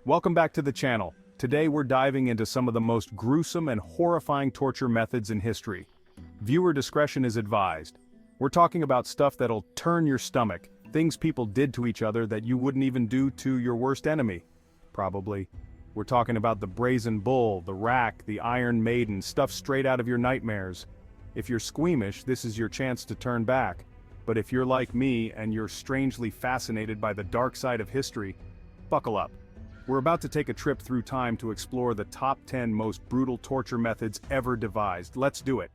Welcome back to the channel. Today we're diving into some of the most gruesome and horrifying torture methods in history. Viewer discretion is advised. We're talking about stuff that'll turn your stomach, things people did to each other that you wouldn't even do to your worst enemy. Probably. We're talking about the Brazen Bull, the Rack, the Iron Maiden, stuff straight out of your nightmares. If you're squeamish, this is your chance to turn back. But if you're like me and you're strangely fascinated by the dark side of history, buckle up. We're about to take a trip through time to explore the top 10 most brutal torture methods ever devised. Let's do it.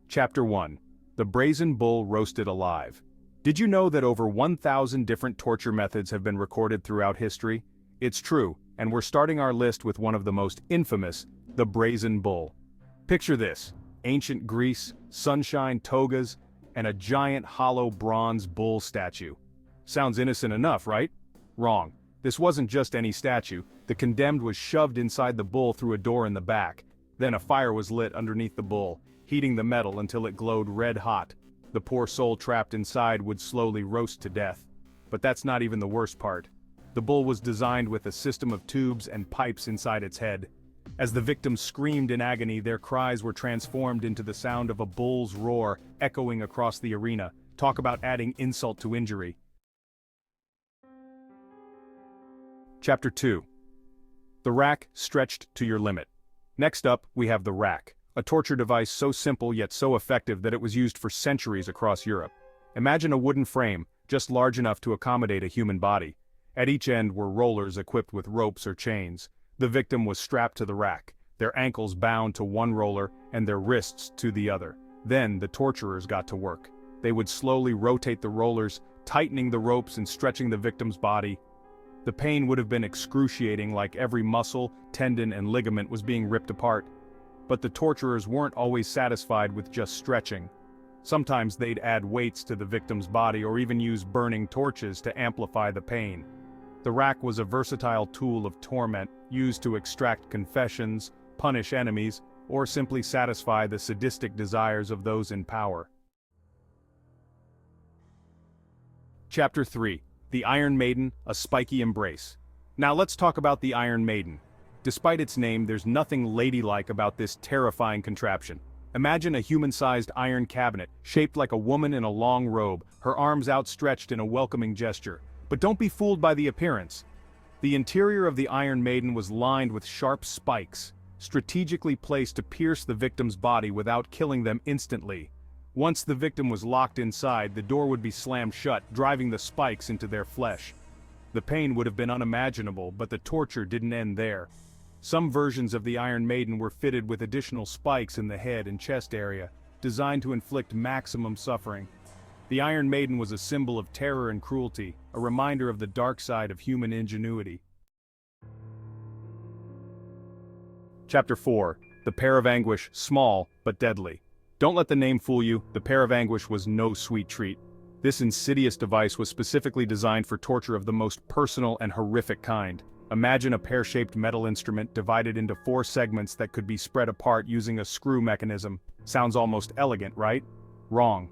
Chapter 1. The Brazen Bull Roasted Alive. Did you know that over 1,000 different torture methods have been recorded throughout history? It's true, and we're starting our list with one of the most infamous, the Brazen Bull. Picture this: ancient Greece, sunshine togas, and a giant hollow bronze bull statue. Sounds innocent enough, right? Wrong. This wasn't just any statue. The condemned was shoved inside the bull through a door in the back. Then a fire was lit underneath the bull, heating the metal until it glowed red hot. The poor soul trapped inside would slowly roast to death. But that's not even the worst part. The bull was designed with a system of tubes and pipes inside its head. As the victims screamed in agony, their cries were transformed into the sound of a bull's roar echoing across the arena. Talk about adding insult to injury. Chapter 2. The Rack Stretched to Your Limit. Next up, we have the rack, a torture device so simple yet so effective that it was used for centuries across Europe. Imagine a wooden frame, just large enough to accommodate a human body. At each end were rollers equipped with ropes or chains. The victim was strapped to the rack, their ankles bound to one roller and their wrists to the other. Then the torturers got to work. They would slowly rotate the rollers, tightening the ropes and stretching the victim's body. The pain would have been excruciating, like every muscle, tendon, and ligament was being ripped apart. But the torturers weren't always satisfied with just stretching. Sometimes they'd add weights to the victim's body or even use burning torches to amplify the pain. The rack was a versatile tool of torment, used to extract confessions, punish enemies, or simply satisfy the sadistic desires of those in power. Chapter 3. The Iron Maiden, a Spiky Embrace. Now let's talk about the Iron Maiden. Despite its name, there's nothing ladylike about this terrifying contraption. Imagine a human-sized iron cabinet, shaped like a woman in a long robe, her arms outstretched in a welcoming gesture. But don't be fooled by the appearance. The interior of the Iron Maiden was lined with sharp spikes, strategically placed to pierce the victim's body without killing them instantly. Once the victim was locked inside, the door would be slammed shut, driving the spikes into their flesh. The pain would have been unimaginable, but the torture didn't end there. Some versions of the Iron Maiden were fitted with additional spikes in the head and chest area, designed to inflict maximum suffering. The Iron Maiden was a symbol of terror and cruelty, a reminder of the dark side of human ingenuity. Chapter 4. The Pair of Anguish, small but deadly. Don't let the name fool you, the Pair of Anguish was no sweet treat. This insidious device was specifically designed for torture of the most personal and horrific kind. Imagine a pear-shaped metal instrument divided into 4 segments that could be spread apart using a screw mechanism. Sounds almost elegant, right? Wrong.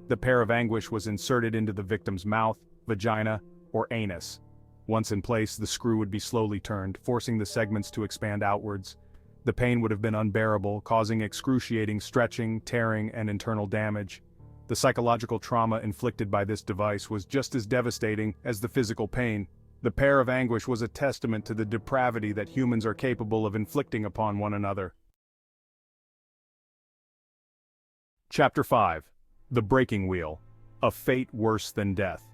The Pair of Anguish was inserted into the victim's mouth, vagina, or anus. Once in place, the screw would be slowly turned, forcing the segments to expand outwards. The pain would have been unbearable, causing excruciating stretching, tearing, and internal damage. The psychological trauma inflicted by this device was just as devastating as the physical pain. The Pair of Anguish was a testament to the depravity that humans are capable of inflicting upon one another. Chapter 5. The Breaking Wheel, a Fate Worse Than Death.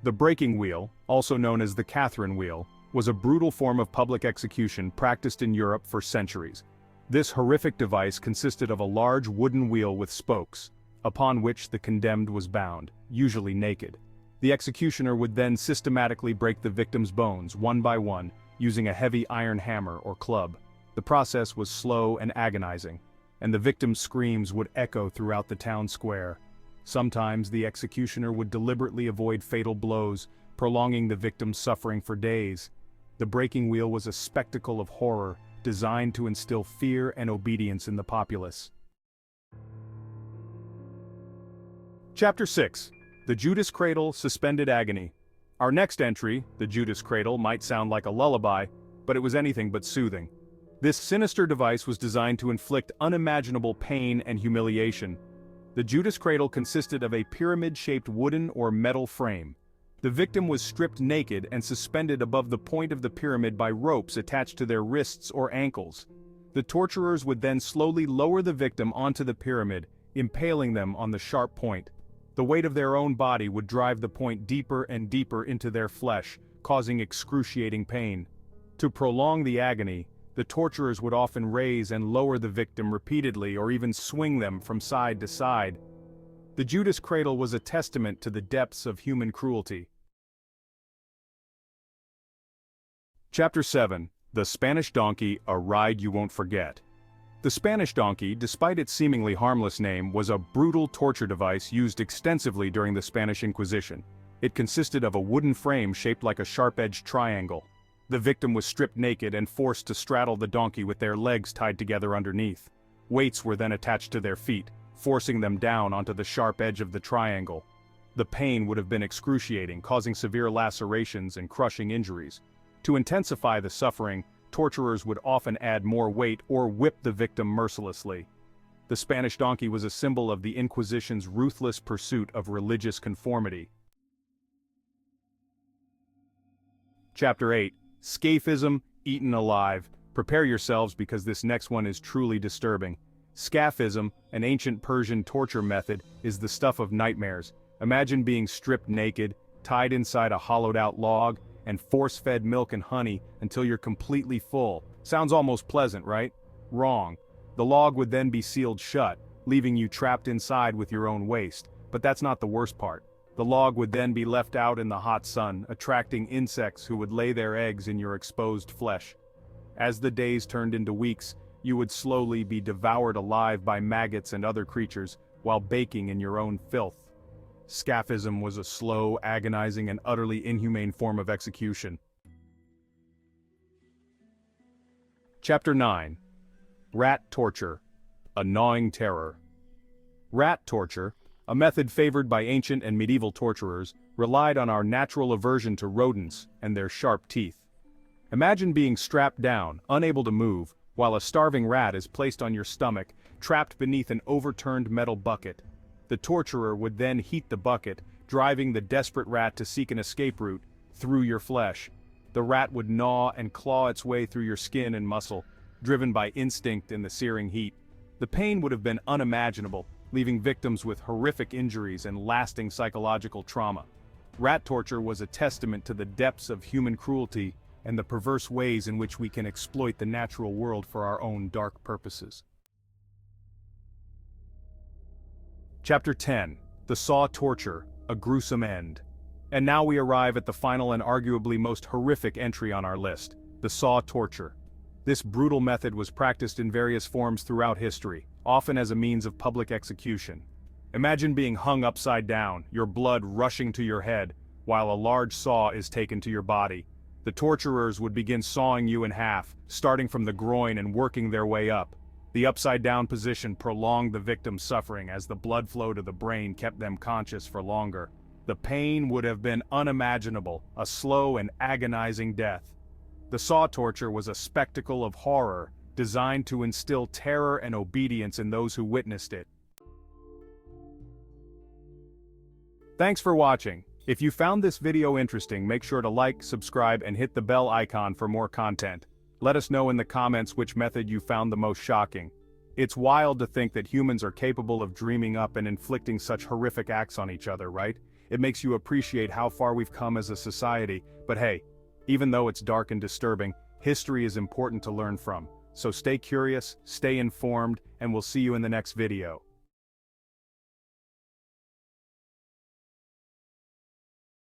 The breaking wheel, also known as the Catherine wheel, was a brutal form of public execution practiced in Europe for centuries. This horrific device consisted of a large wooden wheel with spokes, upon which the condemned was bound, usually naked. The executioner would then systematically break the victim's bones one by one, using a heavy iron hammer or club. The process was slow and agonizing, and the victim's screams would echo throughout the town square. Sometimes the executioner would deliberately avoid fatal blows, prolonging the victim's suffering for days. The breaking wheel was a spectacle of horror, designed to instill fear and obedience in the populace. Chapter 6. The Judas Cradle, Suspended Agony. Our next entry, the Judas Cradle, might sound like a lullaby, but it was anything but soothing. This sinister device was designed to inflict unimaginable pain and humiliation. The Judas Cradle consisted of a pyramid-shaped wooden or metal frame. The victim was stripped naked and suspended above the point of the pyramid by ropes attached to their wrists or ankles. The torturers would then slowly lower the victim onto the pyramid, impaling them on the sharp point. The weight of their own body would drive the point deeper and deeper into their flesh, causing excruciating pain. To prolong the agony, the torturers would often raise and lower the victim repeatedly or even swing them from side to side. The Judas Cradle was a testament to the depths of human cruelty. Chapter 7. The Spanish Donkey, a Ride You Won't Forget. The Spanish donkey, despite its seemingly harmless name, was a brutal torture device used extensively during the Spanish Inquisition. It consisted of a wooden frame shaped like a sharp-edged triangle. The victim was stripped naked and forced to straddle the donkey with their legs tied together underneath. Weights were then attached to their feet, forcing them down onto the sharp edge of the triangle. The pain would have been excruciating, causing severe lacerations and crushing injuries. To intensify the suffering, torturers would often add more weight or whip the victim mercilessly. The Spanish donkey was a symbol of the Inquisition's ruthless pursuit of religious conformity. Chapter 8. Scaphism, Eaten Alive. Prepare yourselves because this next one is truly disturbing. Scaphism, an ancient Persian torture method, is the stuff of nightmares. Imagine being stripped naked, tied inside a hollowed-out log, and force-fed milk and honey until you're completely full. Sounds almost pleasant, right? Wrong. The log would then be sealed shut, leaving you trapped inside with your own waste. But that's not the worst part. The log would then be left out in the hot sun, attracting insects who would lay their eggs in your exposed flesh. As the days turned into weeks, you would slowly be devoured alive by maggots and other creatures, while baking in your own filth. Scaphism was a slow, agonizing, and utterly inhumane form of execution. Chapter 9. Rat Torture, a Gnawing Terror. Rat torture, a method favored by ancient and medieval torturers, relied on our natural aversion to rodents and their sharp teeth. Imagine being strapped down, unable to move, while a starving rat is placed on your stomach, trapped beneath an overturned metal bucket. The torturer would then heat the bucket, driving the desperate rat to seek an escape route through your flesh. The rat would gnaw and claw its way through your skin and muscle, driven by instinct in the searing heat. The pain would have been unimaginable, leaving victims with horrific injuries and lasting psychological trauma. Rat torture was a testament to the depths of human cruelty and the perverse ways in which we can exploit the natural world for our own dark purposes. Chapter 10. The Saw Torture, a Gruesome End. And now we arrive at the final and arguably most horrific entry on our list, the saw torture. This brutal method was practiced in various forms throughout history, often as a means of public execution. Imagine being hung upside down, your blood rushing to your head, while a large saw is taken to your body. The torturers would begin sawing you in half, starting from the groin and working their way up. The upside-down position prolonged the victim's suffering as the blood flow to the brain kept them conscious for longer. The pain would have been unimaginable, a slow and agonizing death. The saw torture was a spectacle of horror, designed to instill terror and obedience in those who witnessed it. Thanks for watching. If you found this video interesting, make sure to like, subscribe, and hit the bell icon for more content. Let us know in the comments which method you found the most shocking. It's wild to think that humans are capable of dreaming up and inflicting such horrific acts on each other, right? It makes you appreciate how far we've come as a society, but hey, even though it's dark and disturbing, history is important to learn from. So stay curious, stay informed, and we'll see you in the next video.